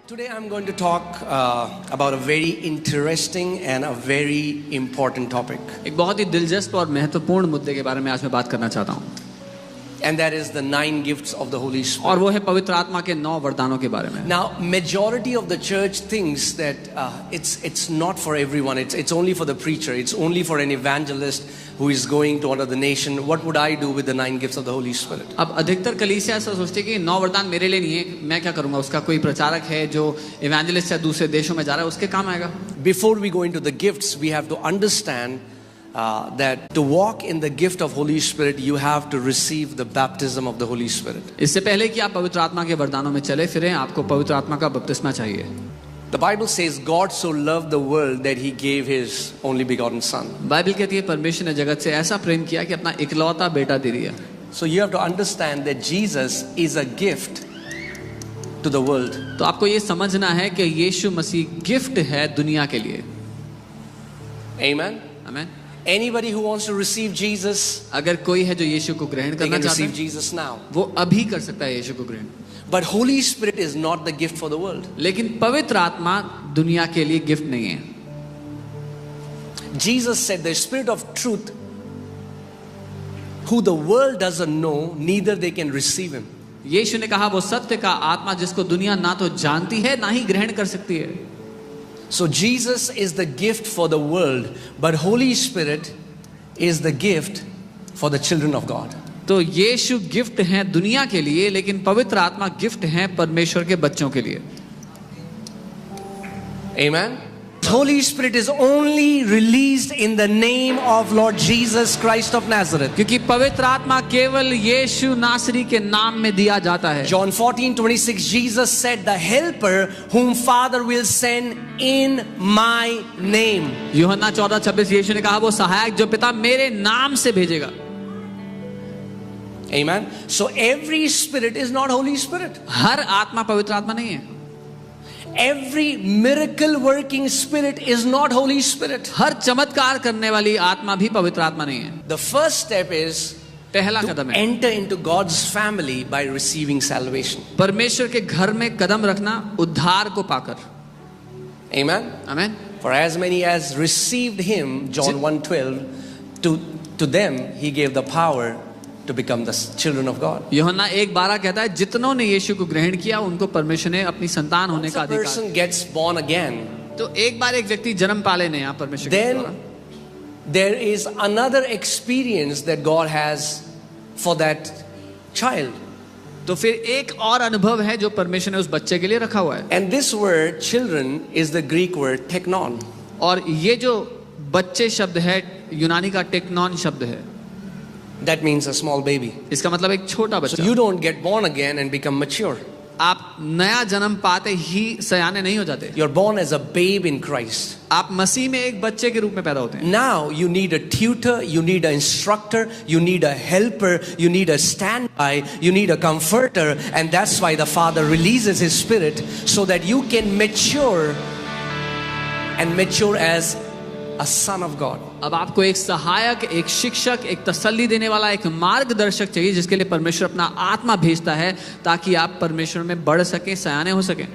Today I'm going to talk about a very interesting and a very important topic. एक बहुत ही दिलचस्प और महत्वपूर्ण मुद्दे के बारे में आज मैं बात करना चाहता हूँ, And that is the 9 gifts of the Holy Spirit. और वो है पवित्र आत्मा के 9 वरदानों के बारे में। Now, majority of the church thinks that it's not for everyone. It's only for the preacher. It's only for an evangelist who is going to another nation. What would I do with the 9 gifts of the Holy Spirit? अब अधिकतर कलीसिया ऐसा सोचती है कि 9 वरदान मेरे लिए नहीं है, मैं क्या करूँगा? उसका कोई प्रचारक है जो इवेंजलिस्ट या दूसरे देशों में जा रहा है, उसके काम आएगा। Before we go into the gifts, we have to understand that to walk in the gift of Holy Spirit, you have to receive the baptism of the Holy Spirit. इससे पहले कि आप पवित्र आत्मा के वरदानों में चले फिरें, आपको पवित्र आत्मा का बपतिस्मा चाहिए। The Bible says God so loved the world that He gave His only begotten Son. Bible कहती है परमेश्वर ने जगत से ऐसा प्रेम किया कि अपना इकलौता बेटा दे दिया। So you have to understand that Jesus is a gift to the world. तो आपको ये समझना है कि यीशु मसीह गिफ्ट है दुनिया के लिए। Amen. आमीन। Anybody who wants to receive Jesus, अगर कोई है जो यीशु को ग्रहण they करना can चाहता receive है, Jesus now. वो अभी कर सकता है यीशु को ग्रहण। But Holy Spirit is not the gift for the world. लेकिन पवित्र आत्मा दुनिया के लिए गिफ्ट नहीं है। Jesus said, the Spirit of truth, who the world doesn't know, neither they can receive Him. यीशु ने कहा वो सत्य का आत्मा जिसको दुनिया ना तो जानती है ना ही ग्रहण कर सकती है। So Jesus is the gift for the world, but Holy Spirit is the gift for the children of God. तो यीशु गिफ्ट है दुनिया के लिए, लेकिन पवित्र आत्मा गिफ्ट है परमेश्वर के बच्चों के लिए। Amen. Holy Spirit is only released in the name of Lord Jesus Christ of Nazareth. क्योंकि पवित्र आत्मा केवल यीशु नासरी के नाम में दिया जाता है। John 14:26, Jesus said, the helper whom Father will send in my name. यूहन्ना 14:26 यीशु ने कहा वो सहायक जो पिता मेरे नाम से भेजेगा। Amen. So every spirit is not Holy Spirit. हर आत्मा पवित्र आत्मा नहीं है। Every miracle working spirit is not Holy Spirit. हर चमत्कार करने वाली आत्मा भी पवित्र आत्मा नहीं है। The first step is पहला to कदम है enter into God's family by receiving salvation. परमेश्वर के घर में कदम रखना उद्धार को पाकर। Amen. आमीन। For as many as received Him, John 1:12, to them He gave the power to become the children of God. यूहन्ना 1:12 कहता है जितनों ने यीशु को ग्रहण किया उनको परमेश्वर ने अपनी संतान होने Once का a अधिकार। person gets born again, तो एक बार एक व्यक्ति जन्म पा लेने यहाँ परमेश्वर के then द्वारा, there is another experience that God has for that child. तो फिर एक और अनुभव है जो परमेश्वर ने उस बच्चे के लिए रखा हुआ है। And this word children is the Greek word teknon. और ये जो बच्चे शब्द है यूनानी का टेक्नॉन शब्द है। That means a small baby. इसका मतलब एक छोटा So बच्चा। you don't get born again and become mature. आप नया जन्म पाते ही सयाने नहीं हो जाते। You're born as a babe in Christ. आप मसीह में एक बच्चे के रूप में पैदा होते हैं। Now you need a tutor, you need an instructor, you need a helper, you need a standby, you need a comforter, and that's why the Father releases His Spirit so that you can mature and mature as a son of God. अब आपको एक सहायक, एक शिक्षक, एक तसल्ली देने वाला, एक मार्गदर्शक चाहिए जिसके लिए परमेश्वर अपना आत्मा भेजता है ताकि आप परमेश्वर में बढ़ सकें, सयाने हो सकें।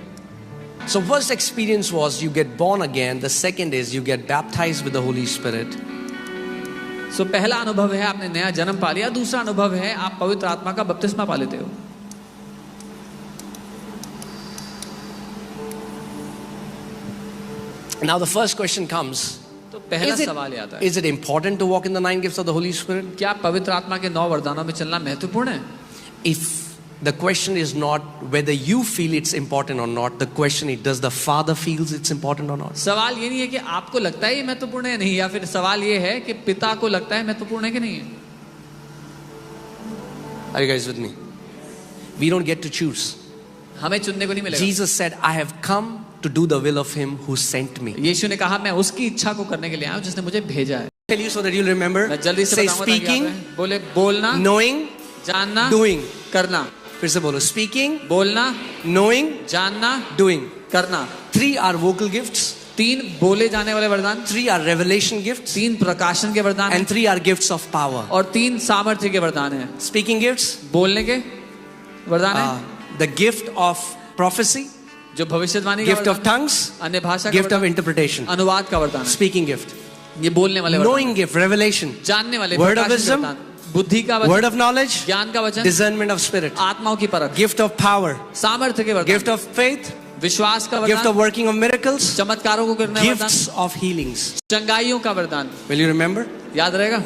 So first experience was you get born again. The second is you get baptized with the Holy Spirit. सो पहला अनुभव है आपने नया जन्म पा लिया, दूसरा अनुभव है आप पवित्र आत्मा का बपतिस्मा पा लेते हो। Now the first question comes. तो पहला सवाल ये आता है, Is it important to walk in the 9 gifts of the Holy Spirit? क्या पवित्र आत्मा के 9 वरदानों में चलना महत्वपूर्ण है? If the question is not whether you feel it's important or not, the question is does the Father feels it's important or not? सवाल ये नहीं है कि आपको लगता है ये महत्वपूर्ण है नहीं, या फिर सवाल ये है कि पिता को लगता है महत्वपूर्ण है कि नहीं है। Are you guys with me? We don't get to choose. हमें चुनने को नहीं मिलेगा। Jesus said, I have come to do the will of Him who sent me. यीशु ने कहा मैं उसकी इच्छा को करने के लिए आया हूं जिसने मुझे भेजा है। Tell you so that you'll remember. मैं जल्दी से Say बताऊंगा ताकि speaking, याद रहे। बोले बोलना, knowing, जानना, doing. करना। फिर से बोलो, speaking, बोलना, knowing, जानना, doing. करना। 3 are vocal gifts. 3 बोले जाने वाले वरदान, 3 are revelation gifts. 3 प्रकाशन के वरदान And 3 are gifts of power. और 3 सामर्थ्य के वरदान है। Speaking gifts, बोलने के वरदान है, the gift of prophecy, जो भविष्यवाणी का gift of वरदान, tongues, अन्य भाषा का gift of वरदान, interpretation, अनुवाद का वरदान है, speaking gift, ये बोलने वाले वरदान, knowing gift, revelation, जानने वाले, word of प्रकाशन के wisdom, वरदान, बुद्धि का word वचन, of knowledge, ज्ञान का वचन, discernment of spirit, आत्माओं की परख, gift of power, सामर्थ्य के वरदान, gift of faith, विश्वास का gift of वरदान, working of miracles, चमत्कारों को करने का वरदान, gifts of healings. चंगाइयों का वरदान. Will you remember? याद रहेगा?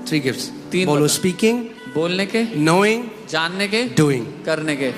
3 gifts. तीन बोलो, वरदान. speaking, बोलने के, knowing, जानने के, doing. करने के.